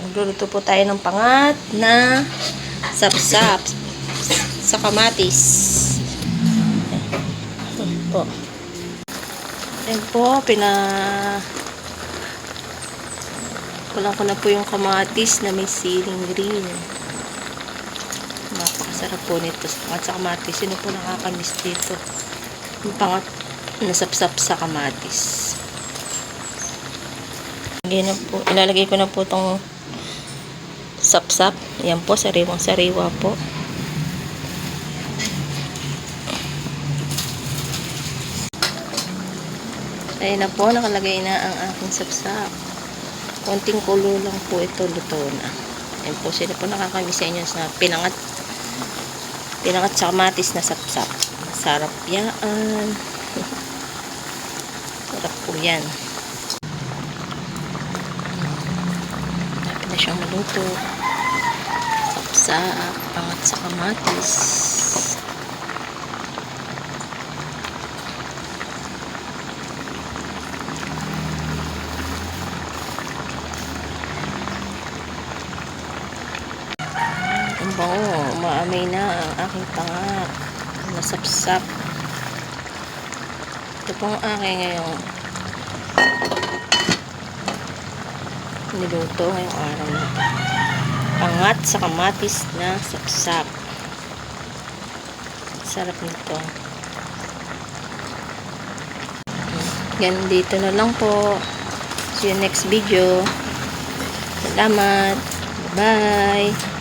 Magluluto po tayo ng pangat na sapsap sa kamatis. Po. Ayan po, kulang ko na po yung kamatis na may siling green. Napakasarap po nito sa kamatis. Sino po nakakamiss dito? Yung pangat na sapsap sa kamatis. Ilalagay ko na po itong sapsap. Ayan po, sariwang-sariwa po. Ayan na po, nakalagay na ang aking sapsap. Konting kulo lang po ito, luto na. Ayan po, sila po nakakamiss sa inyo sa pinangat sa kamatis na sapsap. Sarap yan. Sarap po yan. Dapat na siyang maluto. Sapsap, pangat sa kamatis. Ang bango, umaamay na ang aking pangat na sapsap. Ito pong aking ngayong niluto ngayong araw na ito. Pangat sa kamatis na sapsap. Sarap nito. Yan, dito na lang po. See you next video. Salamat. Bye.